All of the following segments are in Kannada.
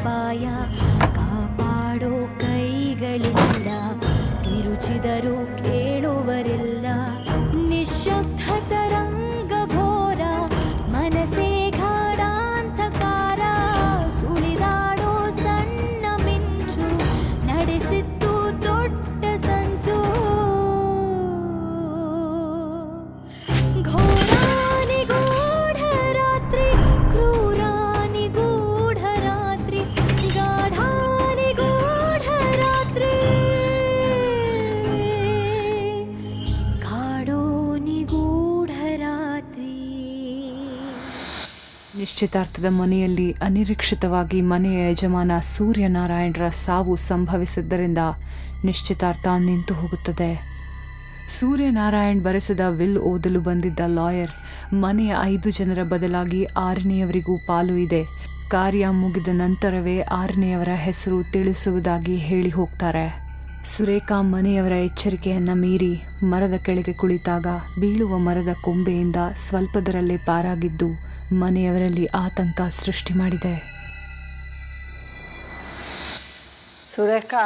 ಅಪಾಯ ಕಾಪಾಡೋ ಕೈಗಳಿಲ್ಲ ಕಿರುಚಿದರೂ ಕೇಳುವರಿಲ್ಲ ನಿಶ್ಶಬ್ದ ತರಂಗ ಘೋರ ಮನಸೇ ಗಾಢಾಂಧಕಾರ ಸುಳಿದಾಡೋ ಸಣ್ಣ ಮಿಂಚು ನಡೆಸಿತ್ತು ದೊಡ್ಡ ಸಂಚು ಘೋರಾನಿಗೂಢ ರಾತ್ರಿ ಕ್ರೂರಾನಿಗೂಢ ರಾತ್ರಿ ಗಾಢಾನಿಗೂಢ ರಾತ್ರಿ ಗಾಢೋನಿಗೂಢ ರಾತ್ರಿ. ನಿಶ್ಚಿತಾರ್ಥದ ಮನೆಯಲ್ಲಿ ಅನಿರೀಕ್ಷಿತವಾಗಿ ಮನೆಯ ಯಜಮಾನ ಸೂರ್ಯನಾರಾಯಣರ ಸಾವು ಸಂಭವಿಸಿದ್ದರಿಂದ ನಿಶ್ಚಿತಾರ್ಥ ನಿಂತು ಹೋಗುತ್ತದೆ. ಸೂರ್ಯನಾರಾಯಣ್ ಬರೆಸಿದ ವಿಲ್ ಓದಲು ಬಂದಿದ್ದ ಲಾಯರ್ ಮನೆಯ 5 ಜನರ ಬದಲಾಗಿ 6ನೇಯವರಿಗೂ ಪಾಲು ಇದೆ, ಕಾರ್ಯ ಮುಗಿದ ನಂತರವೇ 6ನೇಯವರ ಹೆಸರು ತಿಳಿಸುವುದಾಗಿ ಹೇಳಿ ಹೋಗ್ತಾರೆ. ಸುರೇಖಾ ಮನೆಯವರ ಎಚ್ಚರಿಕೆಯನ್ನು ಮೀರಿ ಮರದ ಕೆಳಗೆ ಕುಳಿತಾಗ ಬೀಳುವ ಮರದ ಕೊಂಬೆಯಿಂದ ಸ್ವಲ್ಪದರಲ್ಲೇ ಪಾರಾಗಿದ್ದು ಮನೆಯವರಲ್ಲಿ ಆತಂಕ ಸೃಷ್ಟಿ ಮಾಡಿದೆ. ಸುರೇಖಾ,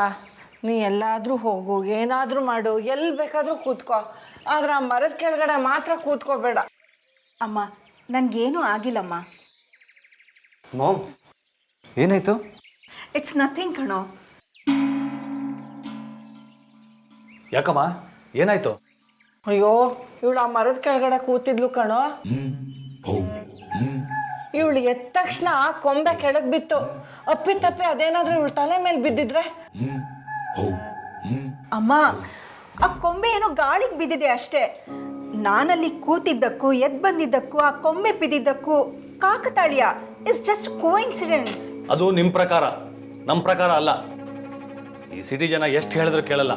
ನೀ ಎಲ್ಲಾದರೂ ಹೋಗು, ಏನಾದರೂ ಮಾಡು, ಎಲ್ಲಿ ಬೇಕಾದರೂ ಕೂತ್ಕೋ, ಆದ್ರೆ ಆ ಮರದ ಕೆಳಗಡೆ ಮಾತ್ರ ಕೂತ್ಕೋಬೇಡ. ಅಮ್ಮ, ನನಗೇನೂ ಆಗಿಲ್ಲಮ್ಮ. ಮಾಮ್, ಏನಾಯ್ತು? ಇಟ್ಸ್ ನಥಿಂಗ್ ಕಣೋ. ಯಾಕಮ್ಮ, ಏನಾಯ್ತು? ಅಯ್ಯೋ, ಇವಳು ಆ ಮರದ ಕೆಳಗಡೆ ಕೂತಿದ್ಲು ಕಣೋ. ಇವಳು ಎದ್ದ ತಕ್ಷಣ ಕೊಂಬೆ ಕೆಳಗೆ ಬಿತ್ತು. ಅಪ್ಪಿತಪ್ಪಿ ಅದೇನಾದ್ರೂ ಇವಳು ತಲೆ ಮೇಲೆ ಬಿದ್ದಿದ್ರೆ? ಅಮ್ಮ, ಆ ಕೊಂಬೆ ಏನೋ ಗಾಳಿಗೆ ಬಿದ್ದಿದೆ ಅಷ್ಟೇ. ನಾನಲ್ಲಿ ಕೂತಿದ್ದಕ್ಕೂ ಎದ್ದು ಬಂದಿದ್ದಕ್ಕೂ ಆ ಕೊಂಬೆ ಬಿದ್ದಿದ್ದಕ್ಕೂ ಕಾಕತಾಳೀಯ. It's just coincidence. ಅದು ನಿಮ್ಮ ಪ್ರಕಾರ, ನಮ್ಮ ಪ್ರಕಾರ ಅಲ್ಲ. ಈ ಸಿಟಿ ಜನ ಎಷ್ಟು ಹೇಳಿದ್ರು ಕೇಳಲ್ಲ.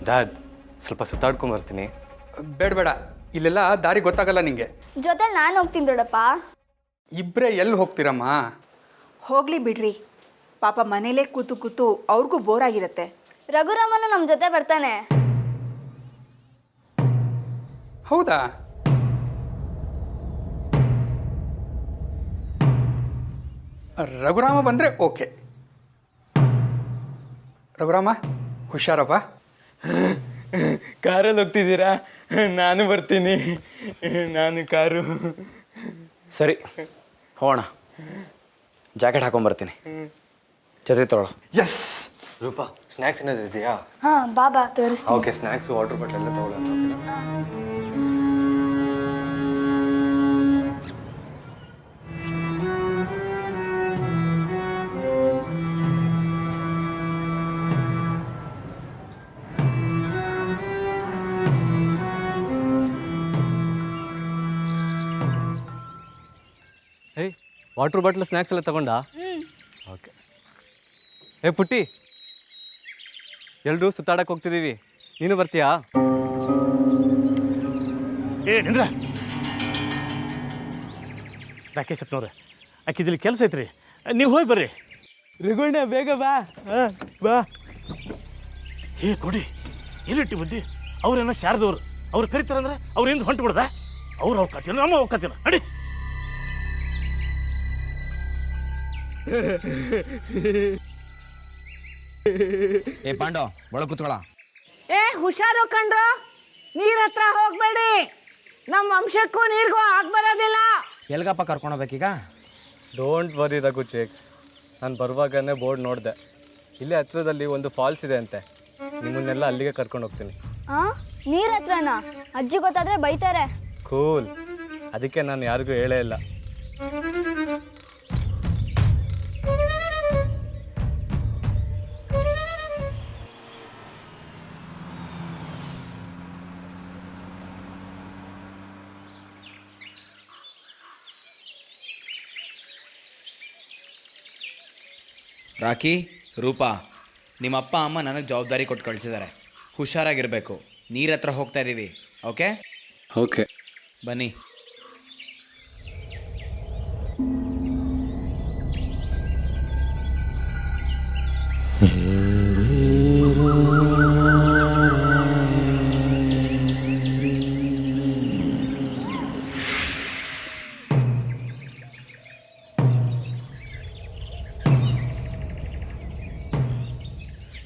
ಡ್ಯಾಡ್, ಸ್ವಲ್ಪ ಸುತ್ತಾಡ್ಕೊಂಡ್ ಬರ್ತೀನಿ. ಬೇಡ ಬೇಡ, ಇಲ್ಲೆಲ್ಲ ದಾರಿ ಗೊತ್ತಾಗಲ್ಲ ನಿಂಗೆ. ಜೊತೆ ನಾನು ಹೋಗ್ತೀನಿ ದೊಡ್ಡಪ್ಪ. ಇಬ್ಬರೇ ಎಲ್ಲಿ ಹೋಗ್ತೀರಮ್ಮ? ಹೋಗ್ಲಿ ಬಿಡ್ರಿ, ಪಾಪ ಮನೇಲೇ ಕೂತು ಕೂತು ಅವ್ರಿಗೂ ಬೋರ್ ಆಗಿರುತ್ತೆ. ರಘುರಾಮನು ನಮ್ಮ ಜೊತೆ ಬರ್ತಾನೆ. ಹೌದಾ? ರಘುರಾಮ ಬಂದರೆ ಓಕೆ. ರಘುರಾಮ, ಹುಷಾರಪ್ಪ. ಕಾರಲ್ಲಿ ಹೋಗ್ತಿದ್ದೀರಾ? ನಾನು ಬರ್ತೀನಿ. ನಾನು ಕಾರು. ಸರಿ, ಹೋಗೋಣ. ಜಾಕೆಟ್ ಹಾಕೊಂಡ್ಬರ್ತೀನಿ, ಜೊತೆ ತೊಗೊಳ. ಎಸ್ ರೂಪಾ, ಸ್ನ್ಯಾಕ್ಸ್ ಏನಾದ್ರು ಇದೆಯಾ? ಹಾಂ, ಬಾಬಾ ತೋರಿಸ್ತೀನಿ. ಓಕೆ, ಸ್ನ್ಯಾಕ್ಸು ವಾಟರ್ ಬಾಟಲ್ ಎಲ್ಲ ತೊಗೊಳ್ಳೋಣ. ಏಯ್, ವಾಟರ್ ಬಾಟ್ಲ್ ಸ್ನ್ಯಾಕ್ಸ್ ಎಲ್ಲ ತಗೊಂಡಾ? ಓಕೆ. ಏ ಪುಟ್ಟಿ, ಎಲ್ಲರೂ ಸುತ್ತಾಡಕ್ಕೆ ಹೋಗ್ತಿದ್ದೀವಿ, ನೀನು ಬರ್ತೀಯಾ? ಏ ನಿಂದ್ರ ರಾಕೇಶ್ ಅಪ್ಪನವ್ರೆ, ಆಕಿದಲ್ಲಿ ಕೆಲಸ ಐತ್ರಿ, ನೀವು ಹೋಗಿ ಬರ್ರಿ. ರಘುಣ್ಣ, ಬೇಗ ಬಾ. ಬಾ. ಏ ಕೊಡಿ, ಎಲ್ಲಿಟ್ಟಿ ಬುದ್ಧಿ? ಅವ್ರೇನೋ ಶಾರದವ್ರು, ಅವ್ರು ಕರಿತಾರಂದ್ರೆ ಅವ್ರಿಂದ ಹೊಂಟು ಬಿಡ್ದ? ಅವ್ರು ಹೋಗ್ಕತ್ತಿಲ್ಲ, ನಮ್ಮ ಹೋಗ್ಕತ್ತಿಲ್ಲ. ನಡಿ. ಏ ಪಾಂಡವ, ಒಳಗೆ ಕೂತ್ಕೊಳ. ಏ ಹುಷಾರು ಕಂಡ್ರು, ನೀರ್ ಹತ್ರ ಹೋಗ್ಬೇಡಿ. ನಮ್ಮ ವಂಶಕ್ಕೂ ನೀರಿಗೂ ಆಗ್ಬರೋದಿಲ್ಲ. ಎಲ್ಗಪ್ಪ ಕರ್ಕೊಂಡೋಗ್ಬೇಕೀಗ? ಡೋಂಟ್ ವರಿ ರಘು ಚೇಕ್ಸ್, ನಾನು ಬರುವಾಗನೇ ಬೋರ್ಡ್ ನೋಡಿದೆ. ಇಲ್ಲೇ ಹತ್ರದಲ್ಲಿ ಒಂದು ಫಾಲ್ಸ್ ಇದೆ ಅಂತೆ, ನಿಮ್ಮನ್ನೆಲ್ಲ ಅಲ್ಲಿಗೆ ಕರ್ಕೊಂಡು ಹೋಗ್ತೀನಿ. ಹಾಂ, ನೀರ್ ಹತ್ರನಾ? ಅಜ್ಜಿ ಗೊತ್ತಾದ್ರೆ ಬೈತಾರೆ. ಕೂಲ್, ಅದಕ್ಕೆ ನಾನು ಯಾರಿಗೂ ಹೇಳೇ ಇಲ್ಲ. ರಾಕಿ, ರೂಪಾ, ನಿಮ್ಮ ಅಪ್ಪ ಅಮ್ಮ ನನಗೆ ಜವಾಬ್ದಾರಿ ಕೊಟ್ಟು ಕಳಿಸಿದ್ದಾರೆ. ಹುಷಾರಾಗಿರಬೇಕು. ನೀರ ಹತ್ರ ಹೋಗ್ತಾ ಇದ್ದೀವಿ. ಓಕೆ ಓಕೆ, ಬನ್ನಿ.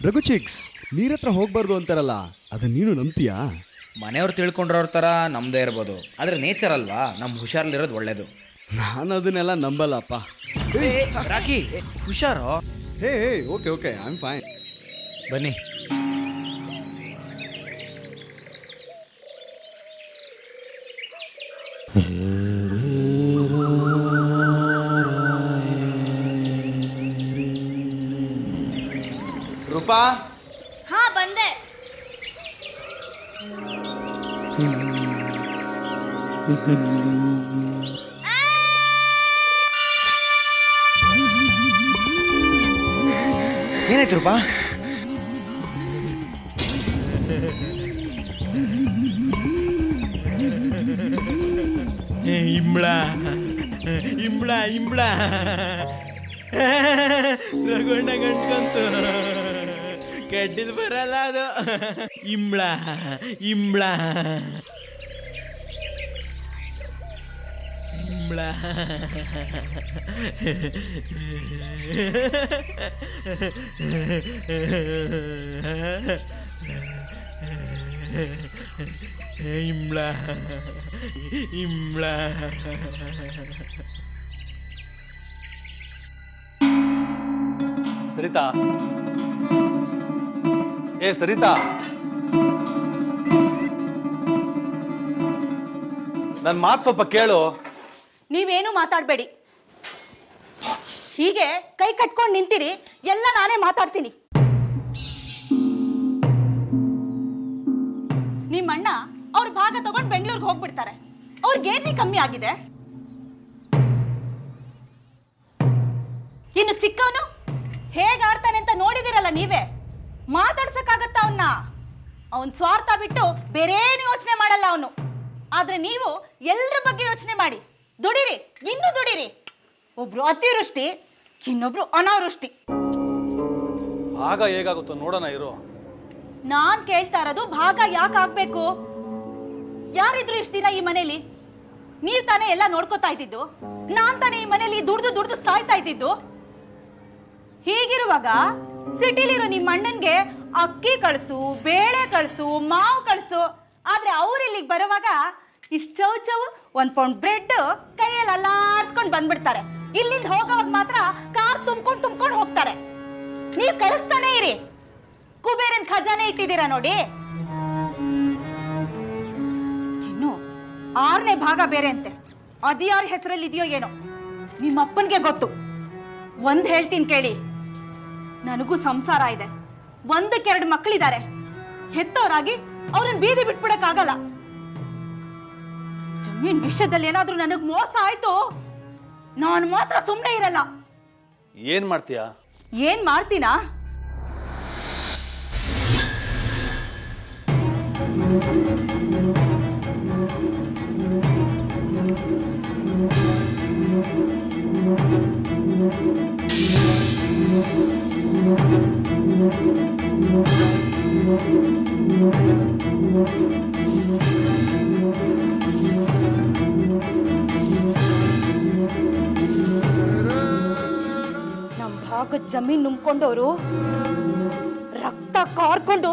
ರಘು ಚಿಕ್ಸ್ ನೀರ್ ಹತ್ರ ಹೋಗ್ಬಾರ್ದು ಅಂತಾರಲ್ಲ ಅದನ್ನ ನೀನು ನಂಬ್ತೀಯಾ? ಮನೆಯವ್ರು ತಿಳ್ಕೊಂಡಿರೋರ ಥರ ನಮ್ಮದೇ ಇರ್ಬೋದು, ಆದರೆ ನೇಚರ್ ಅಲ್ವಾ, ನಮ್ಮ ಹುಷಾರಲ್ಲಿರೋದು ಒಳ್ಳೇದು. ನಾನು ಅದನ್ನೆಲ್ಲ ನಂಬಲ್ಲಪ್ಪ. ರಾಕಿ ಹುಷಾರು. Hey okay okay, I am fine. ಬನ್ನಿ. ರೂಪಾ. ಹಾ ಬಂದೆ. ಏನಾಯ್ತು ರೂಪಾ? ಇಂಬ್ಳ ಇಂಬ್ಳ ಇಂಬ್ಳ ರಗೊಂಡ ಗಂಟ್ಕಂತು ಕೆಟ್ಟಿದ್ ಬರಲ್ಲ ಅದು. ಇಂಬ್ಳ ಇಂಬ್ಳ ಇಂಬ್ಳ ಇಂಬ್ಳ ಇಂಬ್ಳ. ಸರಿತಾ, ಏ ಸರಿತಾ, ನನ್ನ ಮಾತು ಸ್ವಲ್ಪ ಕೇಳು. ನೀವೇನು ಮಾತಾಡಬೇಡಿ. ಹೀಗೆ ಕೈ ಕಟ್ಕೊಂಡು ನಿಂತಿರಿ, ಎಲ್ಲ ನಾನೇ ಮಾತಾಡ್ತೀನಿ. ನಿಮ್ಮಣ್ಣ ಅವ್ರ ಭಾಗ ತಗೊಂಡು ಬೆಂಗಳೂರಿಗೆ ಹೋಗ್ಬಿಡ್ತಾರೆ. ಅವ್ರಿಗೇನ್ರಿ ಕಮ್ಮಿ ಆಗಿದೆ? ಇನ್ನು ಚಿಕ್ಕವನು ಹೇಗೆ ಆಡ್ತಾನೆ ಅಂತ ನೋಡಿದಿರಲ್ಲ ನೀವೇ. ಮಾತಾಡ್ಸಕ್ಕಾಗತ್ತ ಅವನ್ನ? ಅವನ್ ಸ್ವಾರ್ಥ ಬಿಟ್ಟು ಬೇರೇನು ಯೋಚನೆ ಮಾಡಲ್ಲ ಅವನು. ಆದ್ರೆ ನೀವು ಎಲ್ಲರ ಬಗ್ಗೆ ಯೋಚನೆ ಮಾಡಿ, ದುಡಿರಿ, ಇನ್ನೂ ದುಡಿರಿ. ಒಬ್ರು ಅತಿವೃಷ್ಟಿ, ಇನ್ನೊಬ್ರು ಅನಾವೃಷ್ಟಿ. ಭಾಗ ಹೇಗಾಗುತ್ತೋ ನೋಡೋಣ ಇರು. ನಾನ್ ಕೇಳ್ತಾ ಇರೋದು ಭಾಗ ಯಾಕೆ ಆಗ್ಬೇಕು? ಯಾರಿದ್ರು ಇಷ್ಟು ದಿನ ಈ ಮನೇಲಿ? ನೀವ್ ತಾನೇ ಎಲ್ಲ ನೋಡ್ಕೋತಾ ಇದ್ದಿದ್ದು. ನಾನ್ ತಾನೇ ಈ ಮನೇಲಿ ದುಡ್ದು ಸಾಯ್ತಾ ಇದ್ದಿದ್ದು. ಹೀಗಿರುವಾಗ ಸಿಟಿಲಿರೋ ನಿಮ್ಮ ಅಣ್ಣನ್ಗೆ ಅಕ್ಕಿ ಕಳ್ಸು, ಬೇಳೆ ಕಳ್ಸು, ಮಾವು ಕಳ್ಸು. ಆದ್ರೆ ಅವ್ರು ಇಲ್ಲಿಗೆ ಬರುವಾಗ ಇಷ್ಟು ಚೌಚವು 1 ಪೌಂಡ್ ಬ್ರೆಡ್ ಕೈಯಲ್ಲಿ ಅಲ್ಲಾಡ್ಸ್ಕೊಂಡು ಬಂದ್ಬಿಡ್ತಾರೆ. ಇಲ್ಲಿಂದ ಹೋಗೋವಾಗ ಮಾತ್ರ ಕಾರ್ ತುಂಬ್ಕೊಂಡು ಹೋಗ್ತಾರೆ. ನೀವ್ ಕಳಿಸ್ತಾನೆ ಇರಿ. ಕುಬೇರನ್ ಖಜಾನೆ ಇಟ್ಟಿದ್ದೀರಾ ನೋಡಿ. ಇನ್ನು 6ನೇ ಭಾಗ ಬೇರೆ ಅಂತೆ. ಅದ್ಯಾರ ಹೆಸರಲ್ಲಿ ಇದೆಯೋ ಏನೋ, ನಿಮ್ಮಪ್ಪನ್ಗೆ ಗೊತ್ತು. ಒಂದ್ ಹೇಳ್ತೀನಿ ಕೇಳಿ, ನನಗೂ ಸಂಸಾರ ಇದೆ, 1-2 ಮಕ್ಕಳಿದ್ದಾರೆ. ಹೆತ್ತವರಾಗಿ ಅವ್ರನ್ನ ಬೀದಿ ಬಿಟ್ಬಿಡಕ್ಕಾಗಲ್ಲ. ಜಮೀನ್ ವಿಷಯದಲ್ಲಿ ಏನಾದ್ರೂ ನನಗ್ ಮೋಸ ಆಯ್ತು, ನಾನು ಮಾತ್ರ ಸುಮ್ಮನೆ ಇರಲ್ಲ. ಏನ್ ಮಾಡ್ತೀಯಾ? ಏನ್ ಮಾಡ್ತೀನಾ? ನಮ್ ಭಾಗದ ಜಮೀನ್ ನುಂಗ್ಕೊಂಡವರು ರಕ್ತ ಕಾರ್ಕೊಂಡು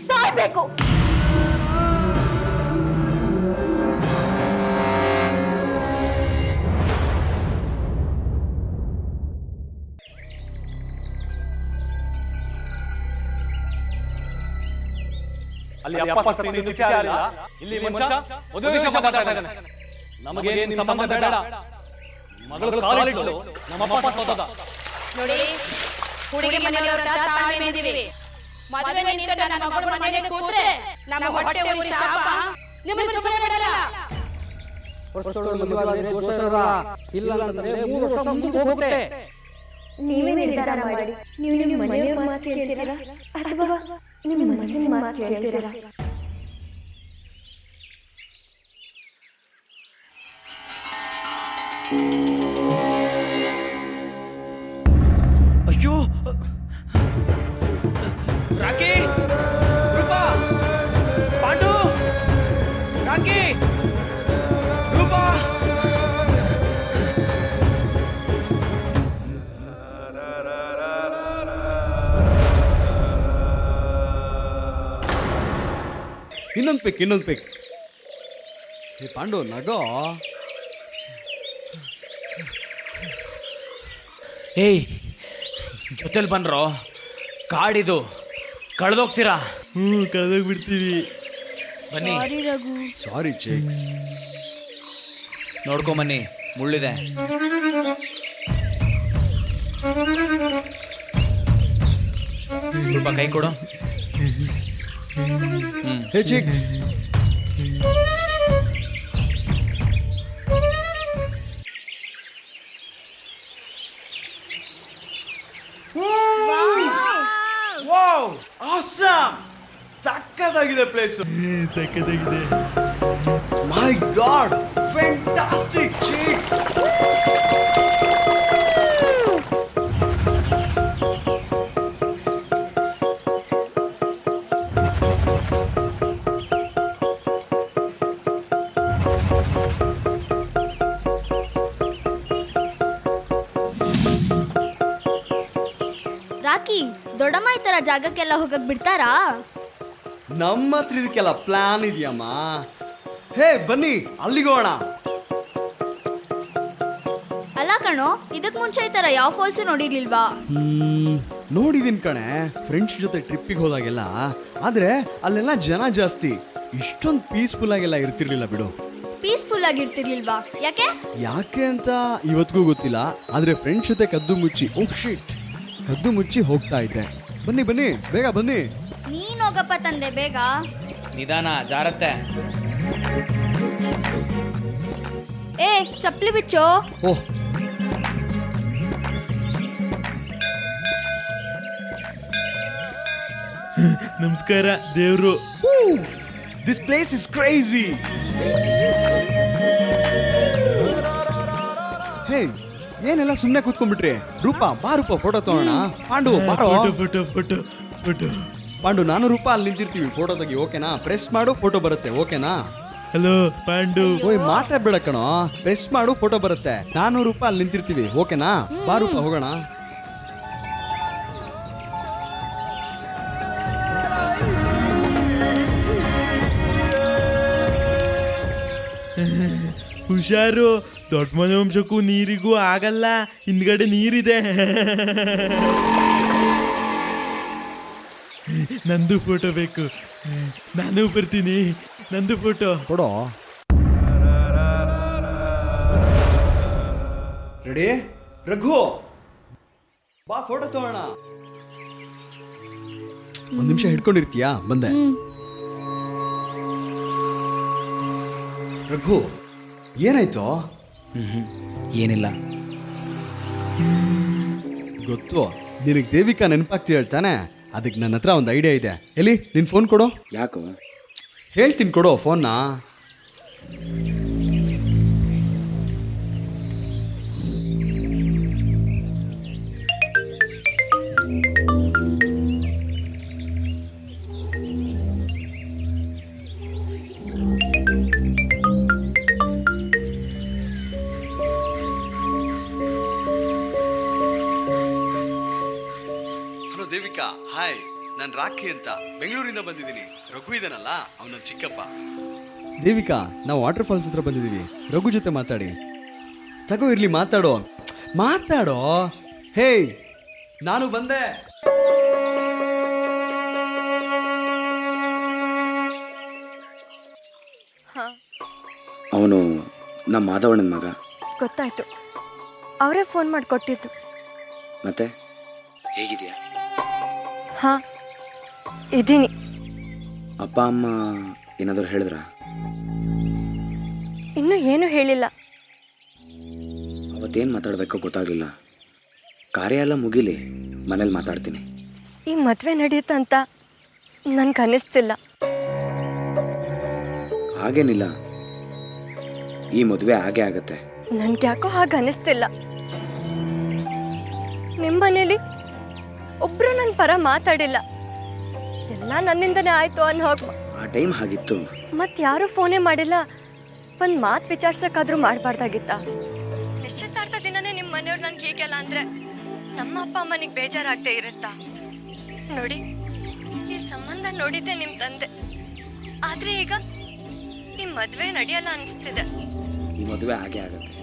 ಸಾಯ್ಬೇಕು. ಅಲ್ಲಿ ಅಪ್ಪ ಸತ್ತು ನೀನು ಚುಚ್ಚಿ ಆಡಿಲ್ಲ. ಇಲ್ಲಿ ಮನುಷ್ಯ ಮದುವೆ ವಿಷಯ ಮಾತಾಡ್ತಾ ಇದ್ದಾನೆ. ನಮಗೆ ನಿಮ್ಮ ಸಂಬಂಧ ಬೇಡ. ಮಗಳು ಕಾಲಿಟ್ಟು ನಮ್ಮ ಅಪ್ಪ ಸತ್ತೋದ. ನೋಡಿ, ಹುಡುಗಿ ಮನೆಯವರ ತಾಳ್ಮೆ ಇದ್ದೀವಿ. ಮದುವೆ ನಿಂತ ನನ್ನ ಮಗಳು ಮನೆಯಲ್ಲಿ ಕೂತ್ರೆ ನಮ್ಮ ಹೊಟ್ಟೆ ಉರಿ ಶಾಪ ನಿಮಗೆ ಸುಮ್ಮನೆ ಬಿಡಲ್ಲ. ನೀವೇ ನಿರ್ಧಾರ ಮಾಡಿ. ನೀವು ನಿಮ್ಮ ಮನೆಯವ್ರ ಮಾತು ಕೇಳ್ತೀರಾ ಅಥವಾ ನಿಮ್ಮ ಮನಸ್ಸಿನ ಮಾತು ಕೇಳ್ತೀರಾ? ಅಯ್ಯೋ ರಾಕಿ, ರೂಪಾ, ಪಾಂಡು, ರಾಕಿ, ರೂಪಾ. ಇನ್ನೊಂದು ಪಿಕ್ ಹೇ ಪಾಂಡು ನಗೋ. ಏಯ್ ಜೊತೆಲಿ ಬನ್ರೋ, ಕಾಡಿದು ಕಳೆದೋಗ್ತೀರಾ. ಕಳೆದೋಗ್ಬಿಡ್ತೀವಿ. ಬನ್ನಿ. ಸಾರಿ ಚಿಕ್ಸ್. ನೋಡ್ಕೊಂಬನ್ನಿ, ಮುಳ್ಳಿದೆ. ಸ್ವಲ್ಪ ಕೈ ಕೊಡು. ಹೇ ಚಿಕ್ಸ್. ವಾವ್ ಆಸಮ್, ಸಕ್ಕತ್ತಾಗಿದೆ ಪ್ಲೇಸ್. ಸಕ್ಕತ್ತಾಗಿದೆ. ಮೈ ಗಾಡ್, ಫ್ಯಾಂಟಾಸ್ಟಿಕ್ ಚಿಕ್ಸ್. ರಾಕಿ, ದೊಡ್ಡಮ್ಮ ಈ ಥರ ಜಾಗಕ್ಕೆಲ್ಲ ಹೋಗಕ್ ಬಿಡ್ತಾರಾ? ನಮ್ಮ ಹತ್ರ ಇದಕ್ಕೆಲ್ಲ ಪ್ಲಾನ್ ಇದೆಯಮ್ಮ. ಹೇ ಬನ್ನಿ ಅಲ್ಲಿಗೋಣ. ಅಲ್ಲ ಕಣೋ, ಇದಕ್ ಮುಂಚೆ ಈ ಥರ ಯಾವ ಫಾಲ್ಸು ನೋಡಿರ್ಲಿಲ್ವಾ? ನೋಡಿದೀನಿ ಕಣೆ, ಫ್ರೆಂಡ್ಸ್ ಜೊತೆ ಟ್ರಿಪ್ಪಿಗೆ ಹೋದಾಗೆಲ್ಲ. ಆದ್ರೆ ಅಲ್ಲೆಲ್ಲ ಜನ ಜಾಸ್ತಿ, ಇಷ್ಟೊಂದು ಪೀಸ್ಫುಲ್ ಆಗೆಲ್ಲ ಇರ್ತಿರ್ಲಿಲ್ಲ ಬಿಡು. ಪೀಸ್ಫುಲ್ ಆಗಿರ್ತಿರ್ಲಿಲ್ವಾ? ಯಾಕೆ ಅಂತ ಇವತ್ತಿಗೂ ಗೊತ್ತಿಲ್ಲ. ಆದ್ರೆ ಫ್ರೆಂಡ್ಸ್ ಜೊತೆ ಕದ್ದು ಮುಚ್ಚಿ ಹೋಗ್ತಾ ಇದ್ದೆ. ಬನ್ನಿ ಬೇಗ ಬನ್ನಿ. ನೀನ್ ಹೋಗಪ್ಪ ತಂದೆ, ಬೇಗ. ನಿಧಾನ, ಜಾರತ್ತೆ. ಏ ಚಪ್ಪಲಿ ಬಿಚ್ಚೋ. ಓಹ್, ನಮಸ್ಕಾರ ದೇವ್ರು. This place is crazy. ಹೇ, ಏನೆಲ್ಲ ಸುಮ್ಮನೆ ಕೂತ್ಕೊಂಡ್ಬಿಟ್ರಿ? ರೂಪಾ ಬಾ, ಫೋಟೋ ತಗೋಣ. ಪಾಂಡು ಬಾರೋ. ಫೋಟೋ. ಪಾಂಡು, ನಾನು ರೂಪಾ ಅಲ್ಲಿ ನಿಂತಿರ್ತೀವಿ, ಫೋಟೋ ತೆಗಿ, ಓಕೆನಾ? ಪ್ರೆಸ್ ಮಾಡು, ಫೋಟೋ ಬರುತ್ತೆ, ಓಕೆನಾ? ಹಲೋ ಪಾಂಡು. ಓಯ್ ಮಾತಾಡ್ಬೇಡ ಕಣೋ, ಪ್ರೆಸ್ ಮಾಡು, ಫೋಟೋ ಬರುತ್ತೆ. ನಾನು ರೂಪಾ ಅಲ್ಲಿ ನಿಂತಿರ್ತೀವಿ, ಓಕೆನಾ? ಬಾ ರೂಪಾ, ಹೋಗೋಣ. ಹುಷಾರು, ದೊಡ್ಡ ಮನೆ ವಂಶಕ್ಕೂ ನೀರಿಗೂ ಆಗಲ್ಲ, ಹಿಂದ್ಗಡೆ ನೀರಿದೆ. ನಂದು ಫೋಟೋ ಬೇಕು, ನಾನು ಬರ್ತೀನಿ. ನಂದು ಫೋಟೋ ಕೊಡೋ. ರೆಡಿ ರಘು, ಬಾ ಫೋಟೋ ತಗೋಣ. ಒಂದ್ ನಿಮಿಷ ಹಿಡ್ಕೊಂಡಿರ್ತೀಯಾ? ಬಂದೆ. ರಘು, ಏನಾಯ್ತು? ಏನಿಲ್ಲ. ಗೊತ್ತು, ನಿನಗೆ ದೇವಿಕಾ ನೆನಪಾಗ್ತಿ ಹೇಳ್ತಾನೆ. ಅದಕ್ಕೆ ನನ್ನ ಹತ್ರ ಒಂದು ಐಡಿಯಾ ಇದೆ. ಎಲ್ಲಿ ನಿನ್ ಫೋನ್ ಕೊಡು. ಯಾಕೋ? ಹೇಳ್ತೀನಿ, ಕೊಡು ಫೋನ್ನ. ದೇವಿಕಾ, ಹಾಯ್, ನಾನು ರಾಖಿ ಅಂತ ಬೆಂಗಳೂರಿಂದ ಬಂದಿದ್ದೀನಿ. ರಘು ಇದಾನಲ್ಲ, ಅವನ ಚಿಕ್ಕಪ್ಪ. ದೇವಿಕಾ, ನಾವು ವಾಟರ್ ಫಾಲ್ಸ್ ಹತ್ರ ಬಂದಿದ್ದೀವಿ. ರಘು ಜೊತೆ ಮಾತಾಡಿ. ತಗೋ ಇರ್ಲಿ, ಮಾತಾಡೋ. ಹೇ, ನಾನು ಬಂದೆ. ಅವನು ನಮ್ಮ ಮಾಧವಣ್ಣನ ಮಗ. ಗೊತ್ತಾಯ್ತು, ಅವರೇ ಫೋನ್ ಮಾಡಿ ಕೊಟ್ಟಿದ್ದು. ಮತ್ತೆ ಹೇಗಿದೆಯಾ? ಹಾ, ಇದ್ದೀನಿ. ಅಪ್ಪ ಅಮ್ಮ ಏನಾದರೂ ಹೇಳಿದ್ರ? ಇನ್ನೂ ಏನು ಹೇಳಿಲ್ಲ. ಅವತ್ತೇನು ಮಾತಾಡಬೇಕೋ ಗೊತ್ತಾಗಲಿಲ್ಲ. ಕಾರ್ಯ ಎಲ್ಲ ಮುಗಿಲಿ, ಮನೇಲಿ ಮಾತಾಡ್ತೀನಿ. ಈ ಮದುವೆ ನಡೆಯುತ್ತಂತ ನನ್ಗೆ ಅನ್ನಿಸ್ತಿಲ್ಲ. ಹಾಗೇನಿಲ್ಲ, ಈ ಮದುವೆ ಹಾಗೆ ಆಗತ್ತೆ. ನನ್ಗೆ ಯಾಕೋ ಹಾಗೆ ಅನ್ನಿಸ್ತಿಲ್ಲ. ನಿಮ್ಮ ಮನೇಲಿ ಒಬ್ರು ನನ್ನ ಪರ ಮಾತಾಡಿಲ್ಲ. ಎಲ್ಲ ನನ್ನಿಂದನೇ ಆಯ್ತು ಅನ್ನೋ ಹೋಗಿ. ಆ ಟೈಮ್ ಹಾಗಿತ್ತು. ಮತ್ತೆ ಯಾರು ಫೋನೇ ಮಾಡಿಲ್ಲ. ಒಂದು ಮಾತು ವಿಚಾರಿಸೋಕ್ಕಾದ್ರೂ ಮಾಡಬಾರ್ದಾಗಿತ್ತ? ನಿಶ್ಚಿತಾರ್ಥ ದಿನನೇ ನಿಮ್ಮ ಮನೆಯವ್ರು ನನ್ಗೆ ಹೀಗೆಲ್ಲ ಅಂದರೆ ನಮ್ಮ ಅಪ್ಪ ಅಮ್ಮನಿಗೆ ಬೇಜಾರಾಗದೆ ಇರುತ್ತಾ? ನೋಡಿ, ಈ ಸಂಬಂಧ ನೋಡಿದ್ದೆ ನಿಮ್ಮ ತಂದೆ. ಆದ್ರೆ ಈಗ ನಿಮ್ ಮದ್ವೆ ನಡೆಯಲ್ಲ ಅನಿಸ್ತಿದೆ. ಈ ಮದುವೆ ಆಗೇ ಆಗುತ್ತೆ.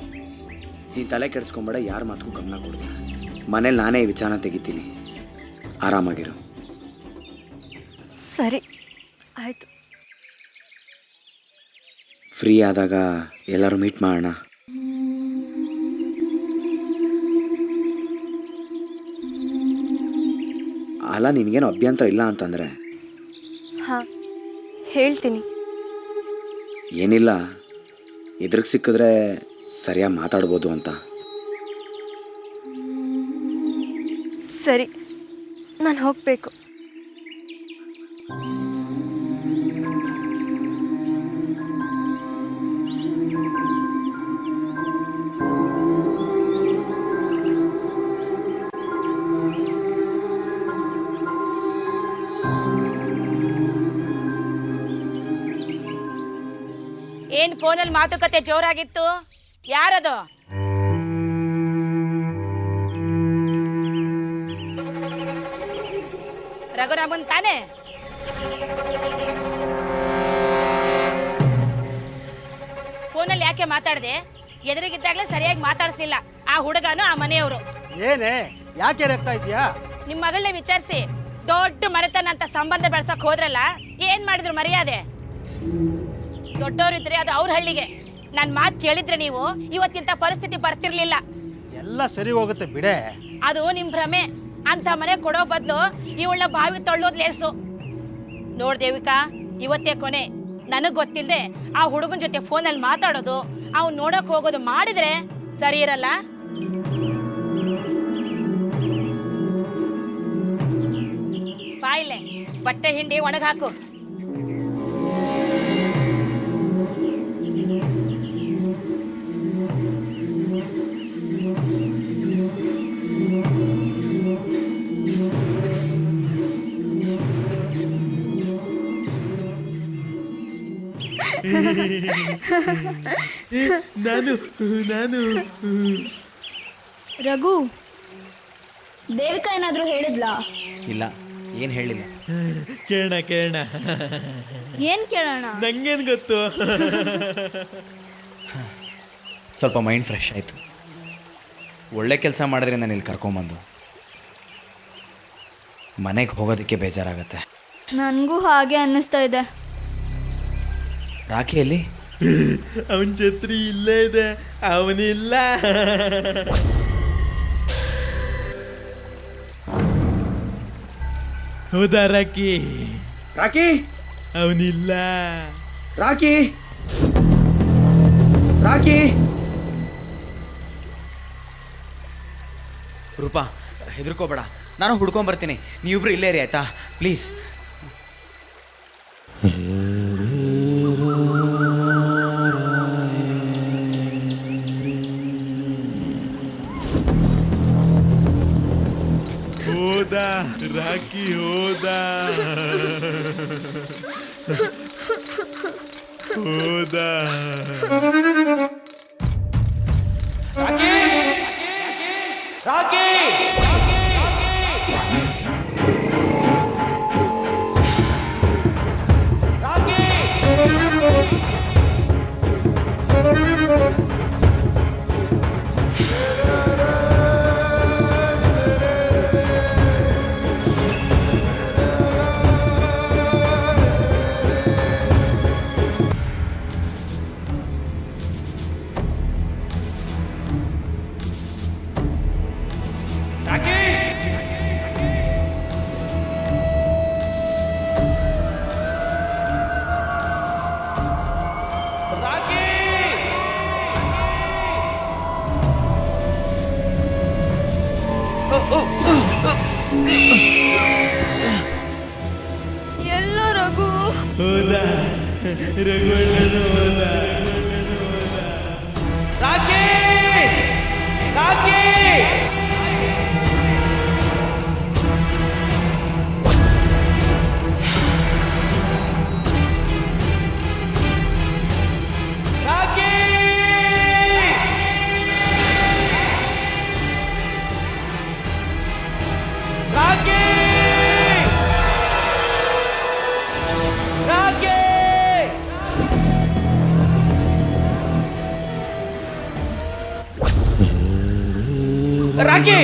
ನೀನು ತಲೆ ಕೆಡಿಸ್ಕೊಂಬೇಡ, ಯಾರ ಮಾತಕ್ಕೂ ಗಮನ ಕೊಡ್ಬೇಡ. ಮನೇಲಿ ನಾನೇ ಈ ವಿಚಾರ ತೆಗಿತೀನಿ. ಆರಾಮಾಗಿರು. ಸರಿ ಆಯ್ತು. ಫ್ರೀ ಆದಾಗ ಎಲ್ಲರೂ ಮೀಟ್ ಮಾಡೋಣ. ಅಲ್ಲ, ನಿನಗೇನು ಅಭ್ಯಂತರ ಇಲ್ಲ ಅಂತಂದರೆ? ಹಾ, ಹೇಳ್ತೀನಿ. ಏನಿಲ್ಲ, ಎದುರಿಗೆ ಸಿಕ್ಕಿದ್ರೆ ಸರಿಯಾಗಿ ಮಾತಾಡ್ಬೋದು ಅಂತ. ಸರಿ, ನಾನು ಹೋಗಬೇಕು. ಏನ್ ಫೋನಲ್ಲಿ ಮಾತುಕತೆ ಜೋರಾಗಿತ್ತು? ಯಾರದು? ರಘುರಾಮನ್ ತಾನೆ? ಫೋನಲ್ಲಿ ಯಾಕೆ ಮಾತಾಡ್ದೆ? ಎದುರಿಗಿದ್ದಾಗಲೇ ಸರಿಯಾಗಿ ಮಾತಾಡಿಸ್ಲಿಲ್ಲ ಆ ಹುಡುಗನು ಆ ಮನೆಯವರು. ಏನೇ ಯಾಕೆ ರೇಗ್ತಾ ಇದೀಯಾ? ನಿಮ್ಮ ಮಗಳನ್ನೇ ವಿಚಾರಿಸಿ. ದೊಡ್ಡ ಮರೆತನ ಅಂತ ಸಂಬಂಧ ಬೆಳ್ಸಕ್ ಹೋದ್ರಲ್ಲ, ಏನ್ ಮಾಡಿದ್ರು ಮರ್ಯಾದೆ? ದೊಡ್ಡವರಿದ್ರೆ ಅದು ಅವ್ರ ಹಳ್ಳಿಗೆ. ನನ್ನ ಮಾತು ಕೇಳಿದ್ರೆ ನೀವು ಇವತ್ತಿಂತ ಪರಿಸ್ಥಿತಿ ಬರ್ತಿರ್ಲಿಲ್ಲ. ಎಲ್ಲ ಸರಿ ಹೋಗುತ್ತೆ ಬಿಡೆ. ಅದು ನಿಮ್ ಭ್ರಮೆ. ಅಂತ ಮನೆ ಕೊಡೋ ಬದಲು ಇವಳನ್ನ ಬಾವಿ ತಳ್ಳೋದ್ ಲೇಸು. ನೋಡ್ ದೇವಿಕಾ, ಇವತ್ತೇ ಕೊನೆ. ನನಗ್ ಗೊತ್ತಿಲ್ಲದೆ ಆ ಹುಡುಗನ ಜೊತೆ ಫೋನಲ್ಲಿ ಮಾತಾಡೋದು, ಅವ್ನು ನೋಡಕ್ ಹೋಗೋದು ಮಾಡಿದ್ರೆ ಸರಿ ಇರಲ್ಲ. ಬಾಯಿಲೆ ಬಟ್ಟೆ ಹಿಂಡಿ ಒಣಗಾಕು. ನಾನು ರಘು, ದೇವಿಕಾ ಏನಾದರೂ ಹೇಳಿದ್ಲಾ? ಇಲ್ಲ, ಏನು ಹೇಳಿಲ್ಲ. ಕೇಳೋಣ. ಏನ್ ಕೇಳೋಣ? ನಂಗೇನು ಗೊತ್ತು. ಸ್ವಲ್ಪ ಮೈಂಡ್ ಫ್ರೆಶ್ ಆಯಿತು. ಒಳ್ಳೆ ಕೆಲಸ ಮಾಡಿದ್ರೆ ನಾನು ಇಲ್ಲಿ ಕರ್ಕೊಂಬಂದು ಮನೆಗೆ ಹೋಗೋದಕ್ಕೆ ಬೇಜಾರಾಗತ್ತೆ. ನನಗೂ ಹಾಗೆ ಅನ್ನಿಸ್ತಾ ಇದೆ. ರಾಖಿಯಲ್ಲಿ ಅವನ ಛತ್ರಿ ಇಲ್ಲೇ ಇದೆ, ಅವನಿಲ್ಲ. ಹೌದಾ ರಾಕಿ? ರಾಕಿ ಅವನಿಲ್ಲ. ರಾಕಿ ರಾಕಿ ರೂಪಾ, ಹೆದರ್ಕೋಬೇಡ, ನಾನು ಹುಡ್ಕೊಂಬರ್ತೀನಿ. ನೀವಿಬ್ರು ಇಲ್ಲೇ ಇರಿ ಆಯ್ತಾ? ಪ್ಲೀಸ್. ಹೋದ ರಾಕಿ, ಹೋದ ಹೋದ. ರಾಕಿ ರಾಕಿ ಎಲ್ಲೋ ರಘು? ಹೋದ ರಘುವಣ್ಣನು ಹೋದ. ರಾಕಿ ರಾಕಿ ರಾಕಿ ರಾಕಿ ರಾಕಿ ರಾಕಿ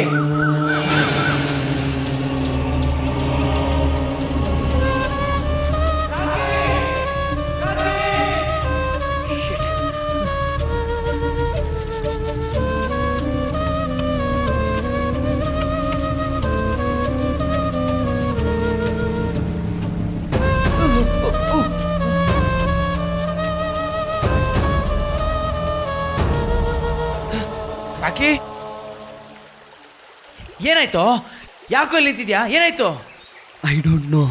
ರಾಕಿ ಏನಾಯ್ತು? ಯಾಕೋ ಇಲ್ಲಿ ನಿಂತಿದ್ಯಾ? ಏನಾಯ್ತು? I don't know.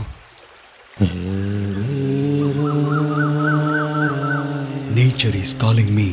Nature is calling me.